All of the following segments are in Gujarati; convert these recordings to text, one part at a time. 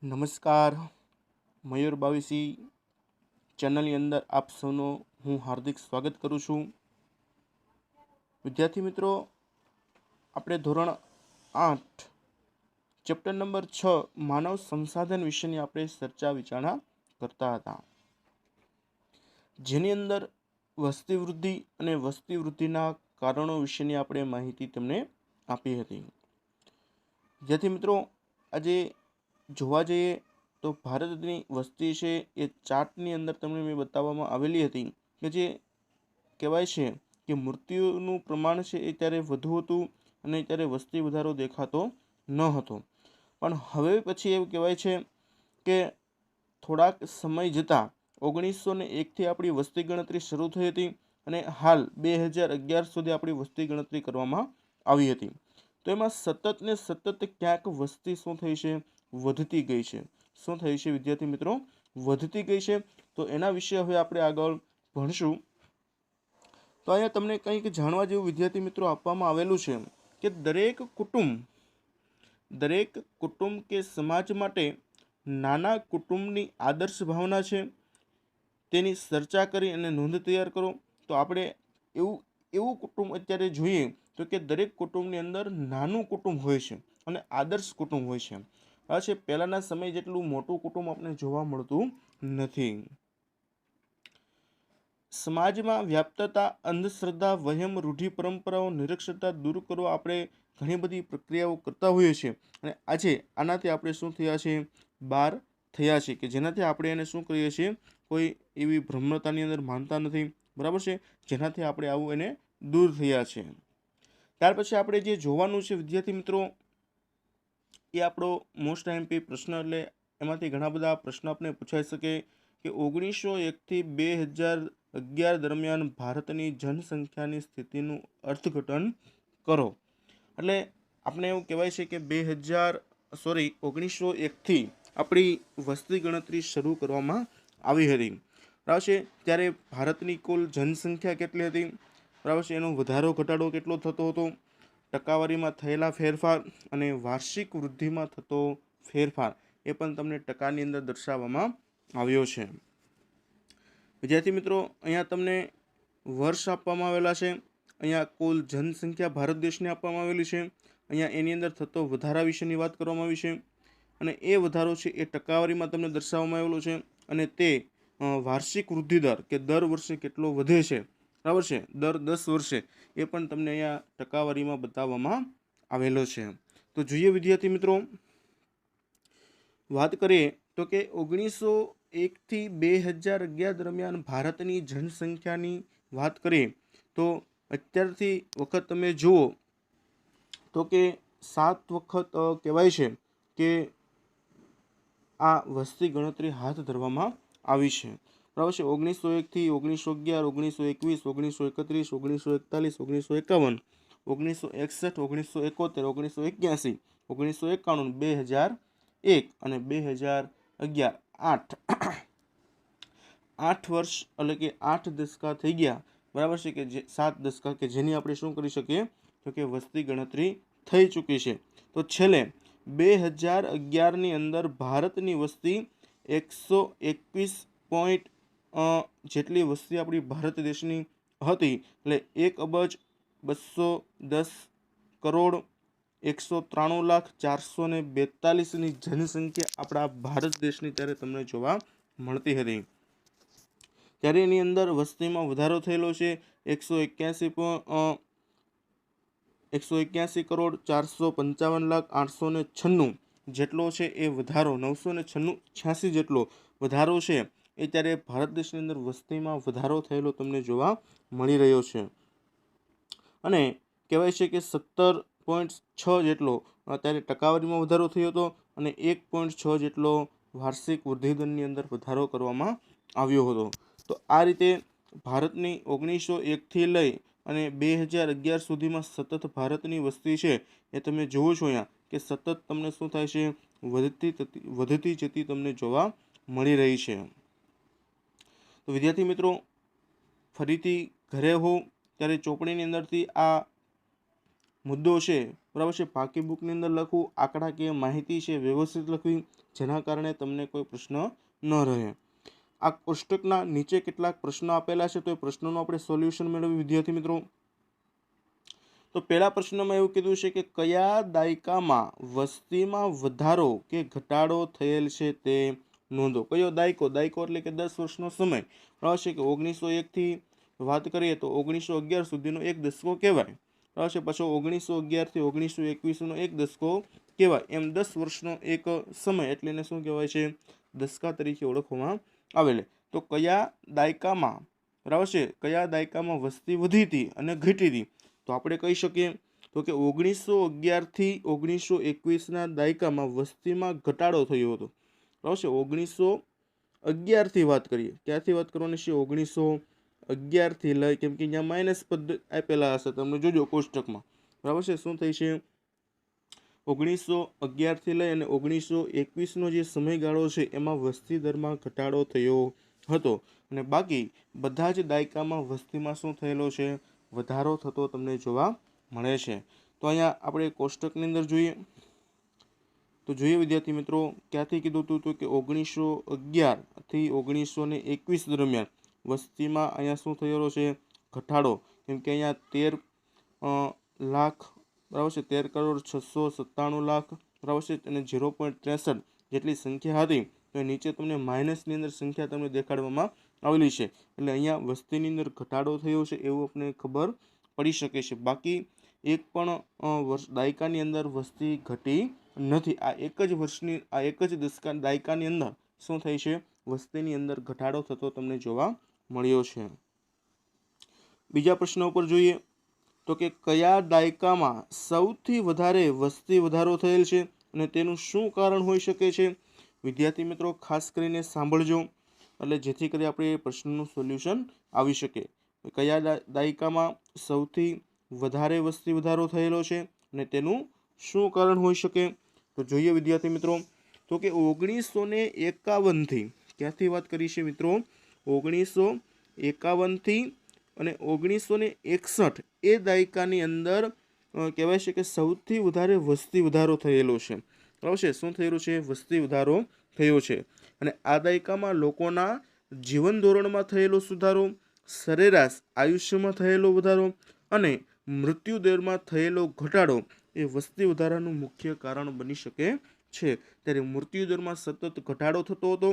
નમસ્કાર. મયુર બાવીસી ચેનલની અંદર આપ સૌનો હું હાર્દિક સ્વાગત કરું છું. વિદ્યાર્થી મિત્રો, આપણે ધોરણ 8 ચેપ્ટર નંબર 6 માનવ સંસાધન વિશેની આપણે ચર્ચા વિચારણા કરતા હતા, જેની અંદર વસ્તી વૃદ્ધિ અને વસ્તી વૃદ્ધિના કારણો વિશેની આપણે માહિતી તમને આપી હતી. વિદ્યાર્થી મિત્રો, આજે જોવા જઈએ તો ભારતની વસ્તી છે એ ચાર્ટની અંદર તમને મેં બતાવવામાં આવેલી હતી કે જે કહેવાય છે કે મૃત્યુનું પ્રમાણ છે એ ત્યારે વધુ હતું અને ત્યારે વસ્તી વધારો દેખાતો ન હતો. પણ હવે પછી એવું કહેવાય છે કે થોડાક સમય જતાં 1901થી આપણી વસ્તી ગણતરી શરૂ થઈ હતી અને હાલ 2011 સુધી આપણી વસ્તી ગણતરી કરવામાં આવી હતી. તો એમાં સતત ને સતત ક્યાંક વસ્તી શું થઈ છે, વધતી ગઈ છે. શું થઈ છે વિદ્યાર્થી મિત્રો? વધતી ગઈ છે. તો એના વિશે હવે આપણે આગળ ભણશું. તો અહીંયા તમને કંઈક જાણવા જેવું વિદ્યાર્થી મિત્રો આપવામાં આવેલું છે કે દરેક કુટુંબ કે સમાજ માટે નાના કુટુંબની આદર્શ ભાવના છે, તેની ચર્ચા કરી અને નોંધ તૈયાર કરો. તો આપણે એવું કુટુંબ અત્યારે જોઈએ તો કે દરેક કુટુંબની અંદર નાનું કુટુંબ હોય છે અને આદર્શ કુટુંબ હોય છે. આ છે પહેલાના સમય જેટલું મોટું કુટુંબ આપણે જોવા મળતું નથી. સમાજમાં વ્યાપ્તતા, અંધશ્રદ્ધા, વહેમ, રૂઢિ પરંપરાઓ, નિરક્ષરતા દૂર કરવા આપણે ઘણી બધી પ્રક્રિયાઓ કરતા હોઈએ છીએ અને આજે આનાથી આપણે શું થયા છે, બહાર થયા છે, કે જેનાથી આપણે એને શું કરીએ છીએ, કોઈ એવી ભ્રમણતાની અંદર માનતા નથી, બરાબર છે, જેનાથી આપણે આવું એને દૂર થયા છે. ત્યાર પછી આપણે જે જોવાનું છે વિદ્યાર્થી મિત્રો, એ આપણો મોસ્ટ આઈએમપી પ્રશ્ન, એટલે એમાંથી ઘણા બધા પ્રશ્નો આપણે પૂછાઈ શકે કે 1901થી 2011 દરમિયાન ભારતની જનસંખ્યાની સ્થિતિનું અર્થઘટન કરો. એટલે આપણે એવું કહેવાય છે કે 1901થી આપણી વસ્તી ગણતરી શરૂ કરવામાં આવી હતી, બરાબર છે. ત્યારે ભારતની કુલ જનસંખ્યા કેટલી હતી, બરાબર છે, એનો વધારો ઘટાડો કેટલો થતો હતો, ટકાવારીમાં થયેલા ફેરફાર અને વાર્ષિક વૃદ્ધિમાં થતો ફેરફાર એ પણ તમને ટકાની અંદર દર્શાવવામાં આવ્યો છે. વિદ્યાર્થી મિત્રો, અહીંયા તમને વર્ષ આપવામાં આવેલા છે, અહીંયા કુલ જનસંખ્યા ભારત દેશની આપવામાં આવેલી છે, અહીંયા એની અંદર થતો વધારા વિશેની વાત કરવામાં આવી છે અને એ વધારો છે એ ટકાવારીમાં તમને દર્શાવવામાં આવેલો છે અને તે વાર્ષિક વૃદ્ધિ દર કે દર વર્ષે કેટલો વધે છે, બરાબર છે, દર 10 વર્ષે એ પણ તમને અહીંયા ટકાવારીમાં બતાવવામાં આવેલો છે. તો જોઈએ વિદ્યાર્થી મિત્રો, વાત કરીએ તો કે 1901થી 2011 દરમિયાન ભારતની જનસંખ્યાની વાત કરીએ તો અત્યારથી વખત તમે જુઓ તો કે 7 વખત કહેવાય છે કે આ વસ્તી ગણતરી હાથ ધરવામાં આવી છે, બરાબર છે. 1901થી 1911, 1921, 1931, 1941, 1951, 1961, 1971, 1971, 1991, 2001 અને 2011, 8 વર્ષ એટલે કે 8 દશકા થઈ ગયા, બરાબર છે, કે જે 7 દશકા કે જેની આપણે શું કરી શકીએ તો કે વસ્તી ગણતરી થઈ ચૂકી છે. તો છેલ્લે 2011ની અંદર ભારતની વસ્તી 121 જેટલી વસ્તી આપણી ભારત દેશની હતી, એટલે 1,210,193,442ની જનસંખ્યા આપણા ભારત દેશની ત્યારે તમને જોવા મળતી હતી. ત્યારે એની અંદર વસ્તીમાં વધારો થયેલો છે 181,455,896 જેટલો છે એ વધારો, 986 જેટલો વધારો છે એ ત્યારે ભારત દેશની અંદર વસ્તીમાં વધારો થયેલો તમને જોવા મળી રહ્યો છે અને કહેવાય છે કે 17.6 જેટલો અત્યારે ટકાવારીમાં વધારો થયો હતો અને 1.6 જેટલો વાર્ષિક વૃદ્ધિ દરની અંદર વધારો કરવામાં આવ્યો હતો. તો આ રીતે ભારતની 1901થી લઈ અને 2011 સુધીમાં સતત ભારતની વસ્તી છે એ તમે જુઓ છો અહીંયા કે સતત તમને શું થાય છે, વધતી જતી તમને જોવા મળી રહી છે. તો વિદ્યાર્થી મિત્રો, ફરીથી ઘરે હો ત્યારે ચોપડીની અંદરથી આ મુદ્દો છે બરાબર છે. પાકી બુકની અંદર લખવું, આંકડાકીય માહિતી છે વ્યવસ્થિત લખવી, જેના કારણે તમને કોઈ પ્રશ્ન ન રહે. આ કોષ્ટકના નીચે કેટલાક પ્રશ્નો આપેલા છે, તો એ પ્રશ્નોનું આપણે સોલ્યુશન મેળવ્યું વિદ્યાર્થી મિત્રો. તો પહેલા પ્રશ્નમાં એવું કીધું છે કે કયા દાયકામાં વસ્તીમાં વધારો કે ઘટાડો થયેલ છે તે નોંધો. કયો દાયકો? દાયકો એટલે કે 10 વર્ષનો સમય. બરાબર છે કે 1901 થી વાત કરીએ તો 1911 સુધીનો એક દસકો કહેવાય. બરાબર છે. પછી 1911 થી 1921 નો એક દસકો કહેવાય. એમ 10 વર્ષનો એક સમય એટલે એને શું કહેવાય છે? દસકા તરીકે ઓળખવામાં આવેલ. તો કયા દાયકામાં, બરાબર છે, કયા દાયકામાં વસ્તી વધી હતી અને ઘટી હતી? તો આપણે કહી શકીએ તો કે 1911 થી 1921ના દાયકામાં વસ્તીમાં ઘટાડો થયો હતો. બરાબર છે. 1911 થી વાત કરીએ. ક્યાંથી વાત કરવાની છે? 1911 થી લઈ, કેમ કે અહીંયા માઇનસ પદ આપેલા હશે, તમને જોજો કોષ્ટકમાં. બરાબર છે. શું થઈ છે? 1911 થી લઈ અને 1921નો જે સમયગાળો છે એમાં વસ્તી દરમાં ઘટાડો થયો હતો, અને બાકી બધા જ દાયકામાં વસ્તીમાં શું થયેલો છે? વધારો થતો તમને જોવા મળે છે. તો અહીંયા આપણે કોષ્ટકની અંદર જોઈએ તો જોઈએ વિદ્યાર્થી મિત્રો, ક્યાંથી કીધું હતું? તો કે 1911 થી 1921 દરમિયાન વસ્તીમાં અહીંયા શું થયેલો છે? ઘટાડો. કેમ કે અહીંયા 13 લાખ, બરાબર છે, 13,697,00,000, બરાબર છે, અને 0.63 જેટલી સંખ્યા હતી. તો નીચે તમને માઇનસની અંદર સંખ્યા તમને દેખાડવામાં આવેલી છે, એટલે અહીંયા વસ્તીની અંદર ઘટાડો થયો છે એવું આપણે ખબર પડી શકે છે. બાકી એક પણ દાયકાની અંદર વસ્તી ઘટી નથી. આ એક જ વર્ષની, આ એક જ દાયકાની અંદર શું થાય છે? વસ્તીની અંદર ઘટાડો થતો તમને જોવા મળ્યો છે. બીજા પ્રશ્ન ઉપર જોઈએ તો કે કયા દાયકામાં સૌથી વધારે વસ્તી વધારો થયેલ છે અને તેનું શું કારણ હોઈ શકે છે? વિદ્યાર્થી મિત્રો ખાસ કરીને સાંભળજો, એટલે જેથી કરી આપણે પ્રશ્નનું સોલ્યુશન આવી શકે. કયા દાયકામાં સૌથી વધારે વસ્તી વધારો થયેલો છે અને તેનું શું કારણ હોઈ શકે? તો જોઈએ વિદ્યાર્થી મિત્રો, તો કે 1951 થી, ક્યાંથી વાત કરી છે મિત્રો? 1951 થી અને 1961 એ દાયકાની અંદર કહેવાય છે કે સૌથી વધારે વસ્તી વધારો થયેલો છે. બરાબર છે. શું થયેલું છે? વસ્તી વધારો થયો છે. અને આ દાયકામાં લોકોના જીવન ધોરણમાં થયેલો સુધારો, સરેરાશ આયુષ્યમાં થયેલો વધારો અને મૃત્યુ દરમાં થયેલો ઘટાડો એ વસ્તી વધારાનું મુખ્ય કારણ બની શકે છે. ત્યારે મૃત્યુ દરમાં સતત ઘટાડો થતો હતો,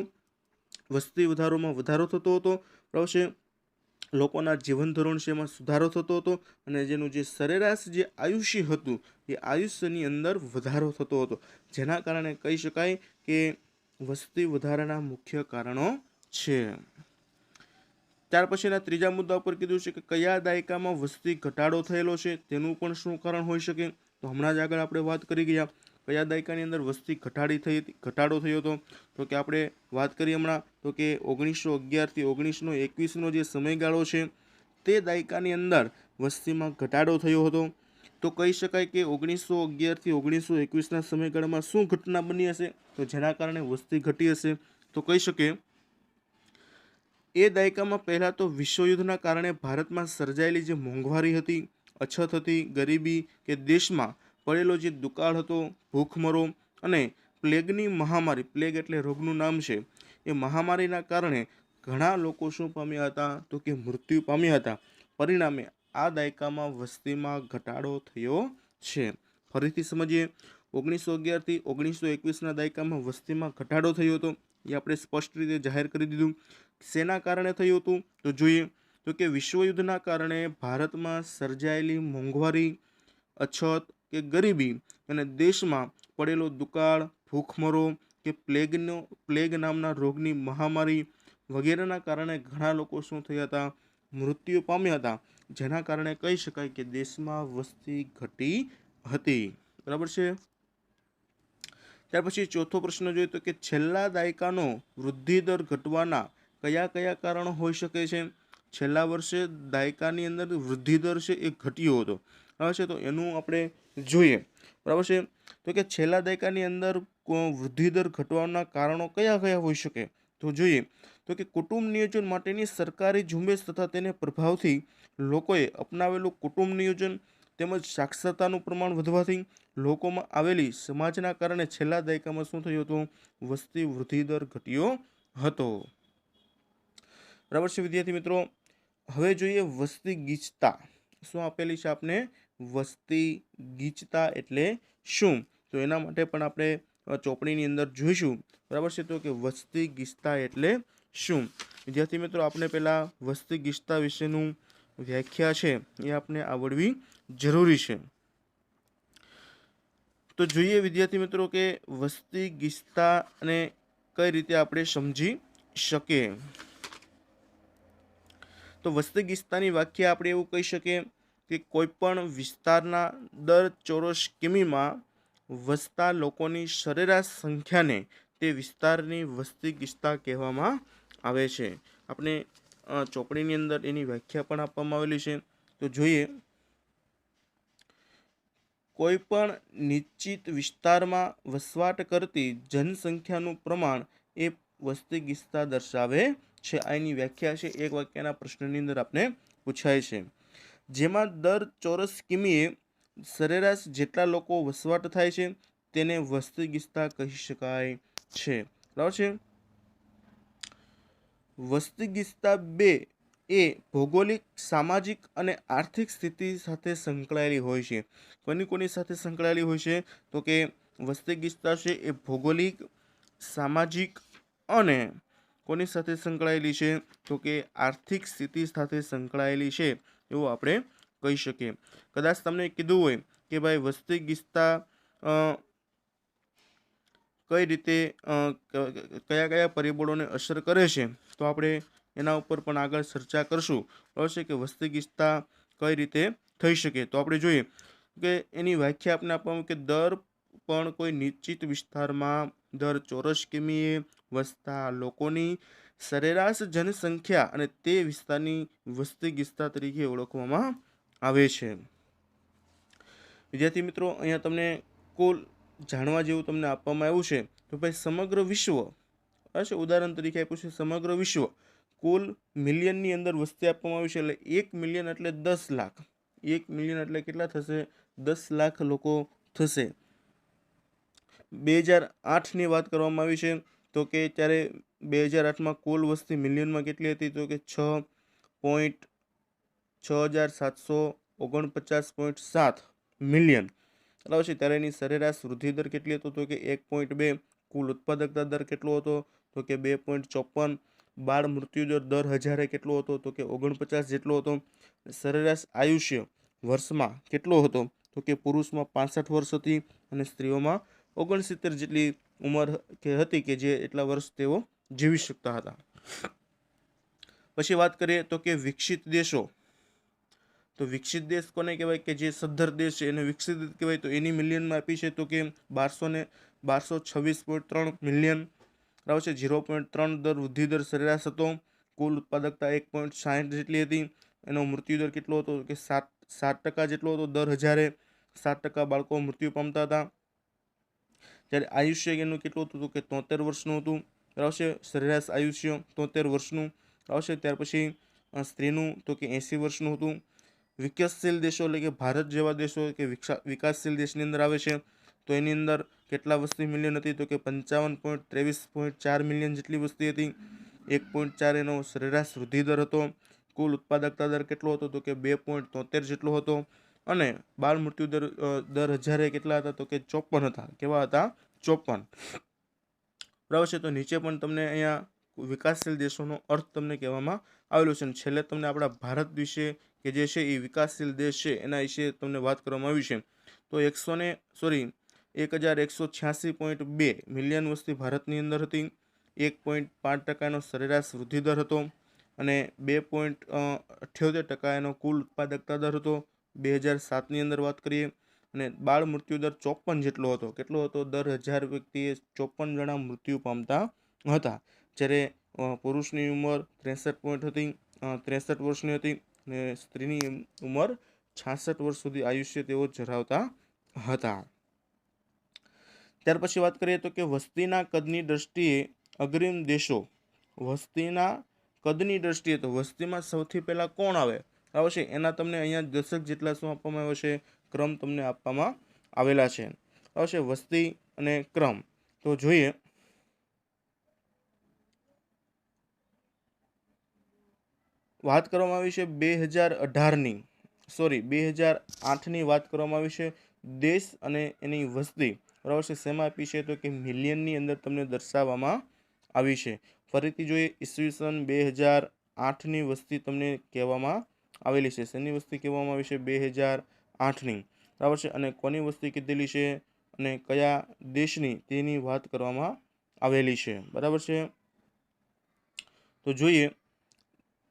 વસ્તી વધારોમાં વધારો થતો હતો, બરાબર છે, લોકોના જીવન ધોરણ છે એમાં સુધારો થતો હતો, અને જેનું જે સરેરાશ જે આયુષ્ય હતું એ આયુષ્યની અંદર વધારો થતો હતો, જેના કારણે કહી શકાય કે વસ્તી વધારાના મુખ્ય કારણો છે. ત્યાર પછીના ત્રીજા મુદ્દા ઉપર કીધું છે કે કયા દાયકામાં વસ્તી ઘટાડો થયેલો છે, તેનું પણ શું કારણ હોઈ શકે? તો હમણાં જ આગળ આપણે વાત કરી ગયા કયા દાયકાની અંદર વસ્તી ઘટાડો થયો હતો. તો કે આપણે વાત કરી હમણાં તો કે 1911 થી 1921નો જે સમયગાળો છે તે દાયકાની અંદર વસ્તીમાં ઘટાડો થયો હતો. તો કહી શકાય કે 1911 થી 1921ના સમયગાળામાં શું ઘટના બની હશે તો જેના કારણે વસ્તી ઘટી હશે? તો કહી શકીએ એ દાયકામાં પહેલાં તો વિશ્વયુદ્ધના કારણે ભારતમાં સર્જાયેલી જે મોંઘવારી હતી, અછત હતી, ગરીબી કે દેશમાં પડેલો જે દુકાળ હતો, ભૂખમરો અને પ્લેગની મહામારી, પ્લેગ એટલે રોગનું નામ છે, એ મહામારીના કારણે ઘણા લોકો શું પામ્યા હતા? તો કે મૃત્યુ પામ્યા હતા. પરિણામે આ દાયકામાં વસ્તીમાં ઘટાડો થયો છે. ફરીથી સમજીએ, 1911 થી 1921ના દાયકામાં વસ્તીમાં ઘટાડો થયો હતો, એ આપણે સ્પષ્ટ રીતે જાહેર કરી દીધું. શેના કારણે થયું હતું? તો જોઈએ તો કે વિશ્વયુદ્ધના કારણે ભારતમાં સર્જાયેલી મોંઘવારી, અછત કે ગરીબી અને દેશમાં પડેલો દુકાળ, ભૂખમરો કે પ્લેગ નામના રોગની મહામારી વગેરેના કારણે ઘણા લોકો શું થયા હતા? મૃત્યુ પામ્યા હતા, જેના કારણે કહી શકાય કે દેશમાં વસ્તી ઘટી હતી. બરાબર છે. ત્યાર પછી ચોથો પ્રશ્ન જોઈએ તો કે છેલ્લા દાયકાનો વૃદ્ધિ દર ઘટવાના કયા કયા કારણો હોઈ શકે છે? છેલ્લા વર્ષે દાયકાની અંદર વૃદ્ધિ દર છે એ ઘટ્યો હતો, બરાબર છે, તો એનું આપણે જોઈએ. બરાબર છે. તો કે છેલ્લા દાયકાની અંદર વૃદ્ધિ દર ઘટવાના કારણો કયા કયા હોઈ શકે? તો જોઈએ તો કે કુટુંબ નિયોજન માટેની સરકારી ઝુંબેશ તથા તેને પ્રભાવથી લોકોએ અપનાવેલું કુટુંબ નિયોજન, તેમજ સાક્ષરતાનું પ્રમાણ વધવાથી લોકોમાં આવેલી સમાજના કારણે છેલ્લા દાયકામાં શું થયું હતું? વસ્તી વૃદ્ધિ દર ઘટ્યો હતો. બરાબર છે વિદ્યાર્થી મિત્રો. હવે જોઈએ વસ્તી ગીચતા. શું આપેલી છે આપને? વસ્તી ગીચતા એટલે શું? તો એના માટે પણ આપણે ચોપડીની અંદર જોઈશું. બરાબર છે. તો કે વસ્તી ગીચતા એટલે શું? વિદ્યાર્થી મિત્રો, આપણે પહેલા વસ્તી ગીચતા વિશેનું વ્યાખ્યા છે એ આપણે આવડવી જરૂરી છે. તો જોઈએ વિદ્યાર્થી મિત્રો કે વસ્તી ગીચતા અને કઈ રીતે આપણે સમજી શકીએ. તો વસ્તી ગીચતાની વ્યાખ્યા આપણે એવું કહી શકીએ કે કોઈ પણ વિસ્તારના દર ચોરસ કિમીમાં વસતા લોકોની સરેરાશ સંખ્યાને તે વિસ્તારની વસ્તી ગીચતા કહેવામાં આવે છે. આપણે ચોપડીની અંદર એની વ્યાખ્યા પણ આપવામાં આવેલી છે. તો જોઈએ, કોઈ પણ નિશ્ચિત વિસ્તારમાં વસવાટ કરતી જનસંખ્યાનું પ્રમાણ એ વસ્તી ગીચતા દર્શાવે છે. આ એની વ્યાખ્યા છે. એક વાક્યના પ્રશ્નની અંદર આપણે પૂછાય છે. જેમાં દર ચોરસ કિમીએ સરેરાશ જેટલા લોકો વસવાટ થાય છે તેને વસ્તી ગીચતા કહી શકાય છે. બરાબર છે. વસ્તી ગીચતા 2 એ ભૌગોલિક, સામાજિક અને આર્થિક સ્થિતિ સાથે સંકળાયેલી હોય છે. કોની સાથે સંકળાયેલી હોય છે? તો કે વસ્તી ગીચતા છે એ ભૌગોલિક, સામાજિક અને કોની સાથે સંકળાયેલી છે? તો કે આર્થિક સ્થિતિ સાથે સંકળાયેલી છે એવું આપણે કહી શકીએ. કદાચ તમને કીધું હોય કે ભાઈ વસ્તી ગીચતા કઈ રીતે કયા કયા પરિબળોને અસર કરે છે, તો આપણે એના ઉપર પણ આગળ ચર્ચા કરશું. બરાબર છે કે વસ્તી ગીચતા કઈ રીતે થઈ શકે. તો આપણે જોઈએ કે એની વ્યાખ્યા આપણે આપવામાં કે દર પણ કોઈ નિશ્ચિત વિસ્તારમાં દર ચોરસ કિમીએ વસતા લોકોની સરેરાશ જનસંખ્યા અને તે વિસ્તારની વસ્તી ગીચતા તરીકે ઓળખવામાં આવે છે. વિદ્યાર્થી મિત્રો, અહીંયા તમને કુલ જાણવા જેવું તમને આપવામાં આવ્યું છે. તો ભાઈ સમગ્ર વિશ્વ, બરાબર, ઉદાહરણ તરીકે આપ્યું છે સમગ્ર વિશ્વ કુલ મિલિયનની અંદર વસ્તી આપવામાં આવી છે. એટલે 1 મિલિયન એટલે 10 લાખ. 1 મિલિયન એટલે કેટલા થશે? 10 લાખ લોકો થશે. 2008ની વાત કરવામાં આવી છે તો કે ત્યારે 2008માં કુલ વસ્તી મિલિયનમાં કેટલી હતી? તો કે 6,749.7 મિલિયન. બરાબર છે. ત્યારે એની સરેરાશ વૃદ્ધિ દર કેટલી હતો? તો કે 1.2. કુલ ઉત્પાદકતા દર કેટલો હતો? તો કે 2.54. બાળ મૃત્યુ દર 1000 કેટલો હતો? તો કે 49 જેટલો હતો. સરેરાશ આયુષ્ય વર્ષમાં કેટલો હતો? તો કે પુરુષમાં 65 વર્ષ હતી અને સ્ત્રીઓમાં 69 જેટલી ઉંમર હતી કે જે એટલા વર્ષ તેઓ જીવી શકતા હતા. પછી વાત કરીએ તો કે વિકસિત દેશો. તો વિકસિત દેશ કોને કહેવાય? કે જે સદ્ધર દેશ છે એને વિકસિત કહેવાય. તો એની મિલિયનમાં આપી છે તો કે 1226.3 મિલિયન. બરાબર છે. 0.3 દર વૃદ્ધિ દર સરેરાશ હતો. કુલ ઉત્પાદકતા 1.60 જેટલી હતી. એનો મૃત્યુ દર કેટલો હતો? કે 7% જેટલો હતો. દર 1000 7% બાળકો મૃત્યુ પામતા હતા. જ્યારે આયુષ્ય એનું કેટલું હતું? તો કે 73 વર્ષનું હતું. બરાબર છે. સરેરાશ આયુષ્ય 73 વર્ષનું. બરાબર છે. ત્યાર પછી સ્ત્રીનું તો કે 80 વર્ષનું હતું. વિકસશીલ દેશો એટલે કે ભારત જેવા દેશો કે વિકાસશીલ દેશની અંદર આવે છે. તો એની અંદર કેટલા વસ્તી મિલિયન હતી? તો કે 55.23.4 મિલિયન જેટલી વસ્તી હતી. 1.4 એનો સરેરાશ વૃદ્ધિ દર હતો. કુલ ઉત્પાદકતા દર કેટલો હતો? તો કે 2.73 જેટલો હતો. અને બાળ મૃત્યુ દર 1000 કેટલા હતા? તો કે 54 હતા. કેવા હતા? 54. બરાબર છે. તો નીચે પણ તમને અહીંયા વિકાસશીલ દેશોનો અર્થ તમને કહેવામાં આવેલો છે. અને છેલ્લે તમને આપણા ભારત વિશે કે જે છે એ વિકાસશીલ દેશ છે એના વિશે તમને વાત કરવામાં આવી છે. તો 1186.2 મિલિયન વસ્તી ભારતની અંદર હતી. 1.5% સરેરાશ વૃદ્ધિ દર હતો અને 2.78% એનો કુલ ઉત્પાદકતા દર હતો 2007ની અંદર વાત કરીએ. અને બાળ મૃત્યુ દર 54 જેટલો હતો. કેટલો હતો? દર 1000 વ્યક્તિએ 54 જણા મૃત્યુ પામતા હતા. જ્યારે પુરુષની ઉંમર 63 વર્ષની હતી અને સ્ત્રીની ઉંમર 66 વર્ષ સુધી આયુષ્ય તેઓ ધરાવતા હતા. ત્યાર પછી વાત કરીએ તો કે વસ્તીના કદની દ્રષ્ટિએ અગ્રીમ દેશો. વસ્તીના કદની દ્રષ્ટિએ તો વસ્તીમાં સૌથી પહેલા કોણ આવે? બરાબર છે, એના તમને અહીંયા દશક જેટલા શું આપવામાં આવ્યો છે, ક્રમ તમને આપવામાં આવેલા છે. બરાબર છે, વસ્તી અને ક્રમ. તો જોઈએ વાત કરવામાં આવી છે 2018ની, સોરી 2008ની વાત કરવામાં આવી છે. દેશ અને એની વસ્તી બરાબર છે શેમાં આપી છે, તો કે મિલિયનની અંદર તમને દર્શાવવામાં આવી છે. ફરીથી જોઈએ ઈસવીસન 2008ની વસ્તી તમને કહેવામાં આવેલી છે. શેની વસ્તી કહેવામાં આવી છે, 2008ની, બરાબર છે. અને કોની વસ્તી કીધેલી છે અને કયા દેશની તેની વાત કરવામાં આવેલી છે, બરાબર છે. તો જોઈએ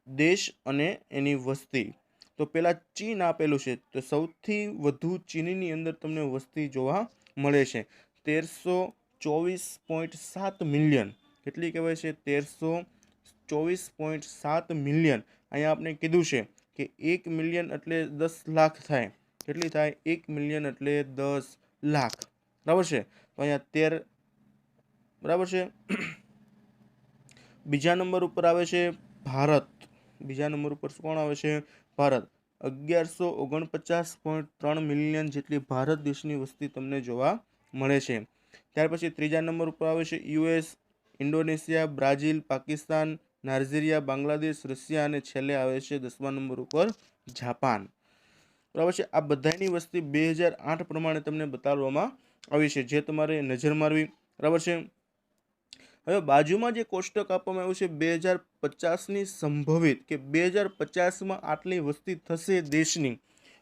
દેશ અને એની વસ્તી. તો પહેલા ચીન આપેલું છે, તો સૌથી વધુ ચીનની અંદર તમને વસ્તી જોવા મળે છે, 1324.7 મિલિયન. કેટલી કહેવાય છે, 1324.7 મિલિયન. અહીંયા આપણે કીધું છે કે 1 મિલિયન એટલે 10 લાખ થાય. કેટલી થાય, 1 મિલિયન એટલે 10 લાખ, બરાબર છે. તો અહીંયા 13, બરાબર છે. બીજા નંબર ઉપર આવે છે ભારત. બીજા નંબર ઉપર કોણ આવે છે, ભારત. 1149.3 મિલિયન જેટલી ભારત દેશની વસ્તી તમને જોવા મળે છે. ત્યાર પછી ત્રીજા નંબર ઉપર આવે છે US, Indonesia, Brazil, Pakistan, Nigeria, Bangladesh, Russia અને છેલ્લે આવે છે 10મા નંબર ઉપર જાપાન. બરાબર છે. આ બધાની વસ્તી 2008 પ્રમાણે તમને બતાવવામાં આવી છે, જે તમારે નજર મારવી, બરાબર છે. હવે બાજુમાં જે કોષ્ટક આપવામાં આવ્યું છે 2050ની સંભવિત કે 2050માં આટલી વસ્તી થશે દેશની,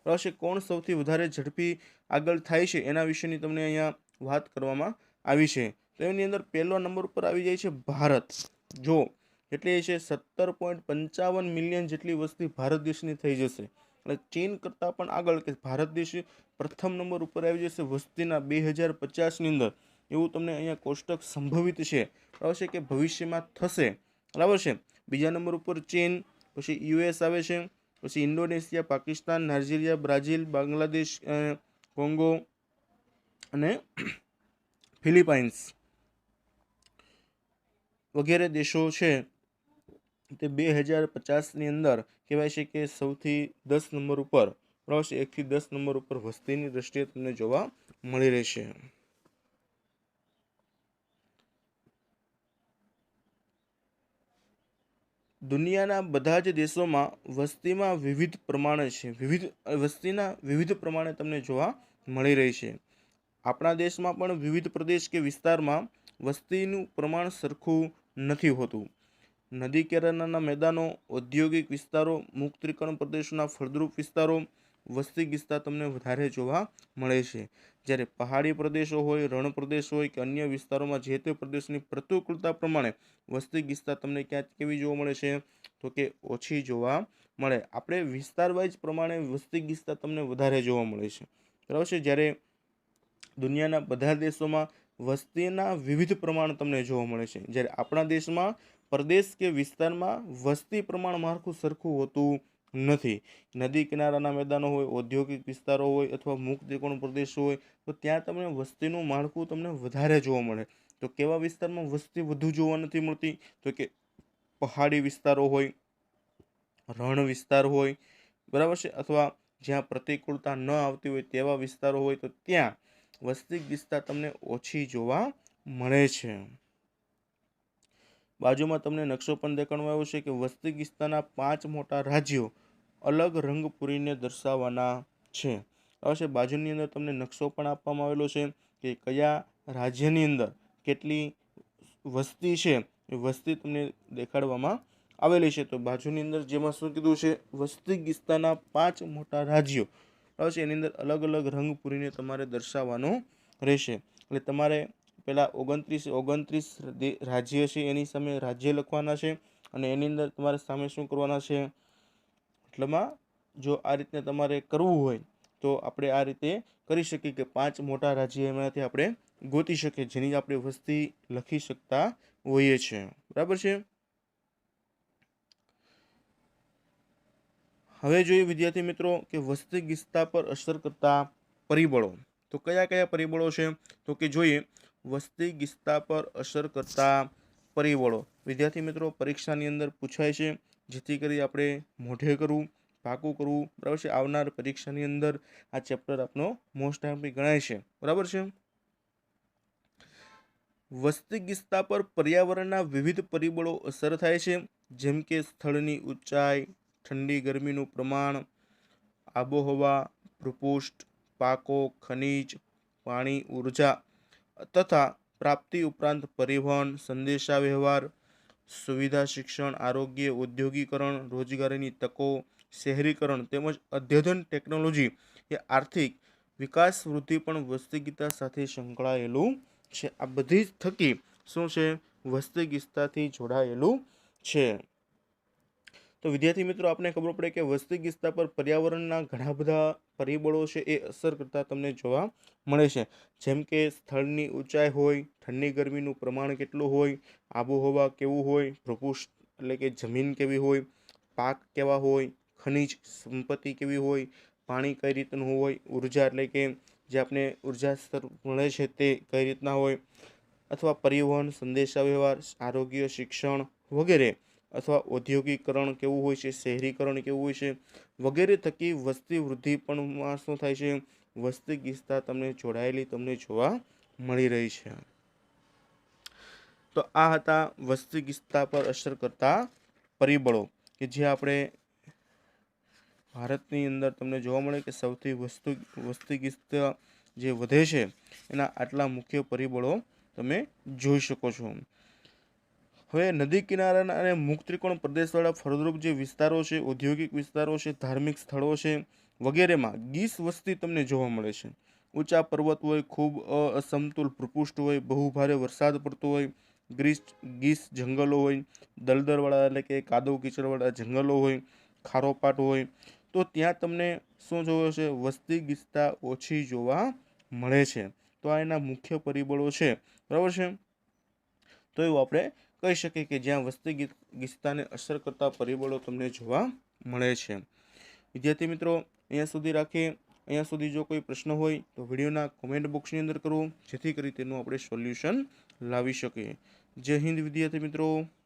બરાબર છે, કોણ સૌથી વધારે ઝડપી આગળ થાય છે એના વિશેની તમને અહીંયા વાત કરવામાં આવી છે. તો એની અંદર પહેલો નંબર ઉપર આવી જાય છે ભારત. જો કેટલી છે, 17.55 મિલિયન જેટલી વસ્તી ભારત દેશની થઈ જશે. એટલે ચીન કરતાં પણ આગળ કે ભારત દેશ પ્રથમ નંબર ઉપર આવી જશે વસ્તીના 2050ની અંદર, એવું તમને અહીંયા કોષ્ટક સંભવિત છે, બરાબર છે, કે ભવિષ્યમાં થશે, બરાબર છે. બીજા નંબર ઉપર ચીન, પછી યુએસ આવે છે, પછી Indonesia, Pakistan, Nigeria, Brazil, Bangladesh, Congo અને ફિલિપાઇન્સ વગેરે દેશો છે તે 2050ની અંદર કહેવાય છે કે સૌથી 10 નંબર ઉપર, બરાબર છે, 1 થી 10 નંબર ઉપર વસ્તીની દ્રષ્ટિએ તમને જોવા મળી રહેશે. દુનિયાના બધા જ દેશોમાં વસ્તીમાં વિવિધ પ્રમાણે છે, વસ્તીના વિવિધ પ્રમાણે તમને જોવા મળી રહી છે. આપણા દેશમાં પણ વિવિધ પ્રદેશ કે વિસ્તારમાં વસ્તીનું પ્રમાણ સરખું નથી હોતું. નદી કિનારાના મેદાનો, ઔદ્યોગિક વિસ્તારો, મુક્ત ત્રિકોણ પ્રદેશોના ફળદ્રુપ વિસ્તારો વસ્તી ગીચતા તમને વધારે જોવા મળે છે. જ્યારે પહાડી પ્રદેશો હોય, રણ પ્રદેશ હોય કે અન્ય વિસ્તારોમાં જે તે પ્રદેશની પ્રતિકૂળતા પ્રમાણે વસ્તી ગીચતા તમને ક્યાંક કેવી જોવા મળે છે, તો કે ઓછી જોવા મળે. આપણે વિસ્તાર વાઇઝ પ્રમાણે વસ્તી ગીચતા તમને વધારે જોવા મળે છે, બરાબર છે. જ્યારે દુનિયાના બધા દેશોમાં વસ્તીના વિવિધ પ્રમાણ તમને જોવા મળે છે. જ્યારે આપણા દેશમાં પ્રદેશ કે વિસ્તારમાં વસ્તી પ્રમાણ માળખું સરખું હોતું નથી. નદી કિનારાના મેદાનો હોય, ઔદ્યોગિક વિસ્તારો હોય અથવા મુક્ત ત્રિકોણ પ્રદેશો હોય તો ત્યાં તમને વસ્તીનું માળખું તમને વધારે જોવા મળે. તો કેવા વિસ્તારમાં વસ્તી વધુ જોવા નથી મળતી, તો કે પહાડી વિસ્તારો હોય, રણ વિસ્તાર હોય, બરાબર છે, અથવા જ્યાં પ્રતિકૂળતા ન આવતી હોય તેવા વિસ્તારો હોય તો ત્યાં વસ્તી ગીચતા તમને ઓછી જોવા મળે છે. બાજુમાં તમને નકશો પણ દેખાડવામાં આવ્યો છે કે વસ્તી ગીચતાના 5 મોટા રાજ્યો અલગ રંગ પૂરીને દર્શાવવાના છે, બરાબર છે. બાજુની અંદર તમને નકશો પણ આપવામાં આવેલો છે કે કયા રાજ્યની અંદર કેટલી વસ્તી છે, એ વસ્તી તમને દેખાડવામાં આવેલી છે. તો બાજુની અંદર જેમાં શું કીધું છે, વસ્તી ગીચતાના 5 મોટા રાજ્યો, બરાબર છે, એની અંદર અલગ અલગ રંગ પૂરીને તમારે દર્શાવવાનો રહેશે. એટલે તમારે પહેલાં 29 રાજ્ય છે એની સામે રાજ્ય લખવાના છે અને એની અંદર તમારે સામે શું કરવાના છે, એટલામાં જો આ રીતે તમારે કરવું હોય તો આપણે આ રીતે કરી શકીએ કે 5 મોટા રાજ્ય એમાંથી આપણે ગોતી શકીએ જેની આપણે વસ્તી લખી શકતા હોઈએ છીએ, બરાબર છે. હવે જોઈએ વિદ્યાર્થી મિત્રો કે વસ્તી ગીચતા પર અસર કરતા પરિબળો. તો કયા કયા પરિબળો છે, તો કે જોઈએ વસ્તી ગીચતા પર અસર કરતા પરિબળો. વિદ્યાર્થી મિત્રો પરીક્ષાની અંદર પૂછાય છે, જેથી કરી આપણે મોઢે કરવું, પાકું કરવું, બરાબર છે। આવનાર પરીક્ષાની અંદર આ ચેપ્ટર આપનો મોસ્ટ આઈએમપી ગણાય છે, બરાબર છે। વસ્તી ગીચતા પર પર્યાવરણના વિવિધ પરિબળો અસર થાય છે, જેમ કે સ્થળની ઊંચાઈ, ઠંડી ગરમીનું પ્રમાણ, આબોહવા, ભૂપૃષ્ઠ, પાકો, ખનિજ, પાણી, ઉર્જા તથા પ્રાપ્તિ ઉપરાંત પરિવહન, સંદેશા વ્યવહાર, સુવિધા, શિક્ષણ, આરોગ્ય, ઔદ્યોગિકરણ, રોજગારીની તકો, શહેરીકરણ તેમજ અદ્યતન ટેકનોલોજી એ આર્થિક વિકાસ વૃદ્ધિ પણ વસ્તી ગીચતા સાથે સંકળાયેલું છે। આ બધી જ થકી શું છે, વસ્તી ગીચતાથી જોડાયેલું છે। તો વિદ્યાર્થી મિત્રો, આપને ખબર પડે કે વસ્તી ગીચતા પર પર્યાવરણના ઘણા બધા પરિબળો છે એ અસર કરતા તમને જોવા મળે છે, જેમ કે સ્થળની ઊંચાઈ હોય, ઠંડી ગરમીનું પ્રમાણ કેટલું હોય, આબોહવા કેવું હોય, ભૂપૃષ્ઠ એટલે કે જમીન કેવી હોય, પાક કેવા હોય, ખનિજ સંપત્તિ કેવી હોય, પાણી કઈ રીતનું હોય, ઉર્જા એટલે કે જે આપણે ઉર્જા સ્તર મળે છે તે કઈ રીતના હોય, અથવા પરિવહન, સંદેશા વ્યવહાર, આરોગ્ય, શિક્ષણ વગેરે, અથવા ઔદ્યોગિકરણ કેવું હોય છે, શહેરીકરણ કેવું હોય છે વગેરે થકી વસ્તી વૃદ્ધિ પણ શું થાય છે, વસ્તી ગીચતા તમને જોડાયેલી તમને જોવા મળી રહી છે। તો આ હતા વસ્તી ગીચતા પર અસર કરતા પરિબળો કે જે આપણે ભારતની અંદર તમને જોવા મળે કે સૌથી વસ્તી ગીચતા જે વધે છે એના આટલા મુખ્ય પરિબળો તમે જોઈ શકો છો। હવે નદી કિનારાના અને મુક્ત ત્રિકોણ પ્રદેશવાળા ફળદ્રુપ જે વિસ્તારો છે, ઔદ્યોગિક વિસ્તારો છે, ધાર્મિક સ્થળો છે વગેરેમાં ગીચ વસ્તી તમને જોવા મળે છે। ઊંચા પર્વત હોય, ખૂબ અસમતુલ ભૂપૃષ્ઠ હોય, બહુ ભારે વરસાદ પડતો હોય, ગીચ જંગલો હોય, દલદલવાળા એટલે કે કાદવ કીચડવાળા જંગલો હોય, ખારોપાટ હોય, તો ત્યાં તમને શું જોવે છે, વસ્તી ગીચતા ઓછી જોવા મળે છે। તો આ એના મુખ્ય પરિબળો છે, બરાબર છે। તો એવું આપણે કહી શકીએ કે જ્યાં વસ્તી ગીચતાને અસર કરતા પરિબળો તમને જોવા મળે છે। વિદ્યાર્થી મિત્રો, અહીંયા સુધી રાખીએ। અહીંયા સુધી જો કોઈ પ્રશ્ન હોય તો વિડીયોના કોમેન્ટ બોક્સની અંદર કરવો, જેથી કરી તેનું આપણે સોલ્યુશન લાવી શકીએ। જય હિન્દ વિદ્યાર્થી મિત્રો।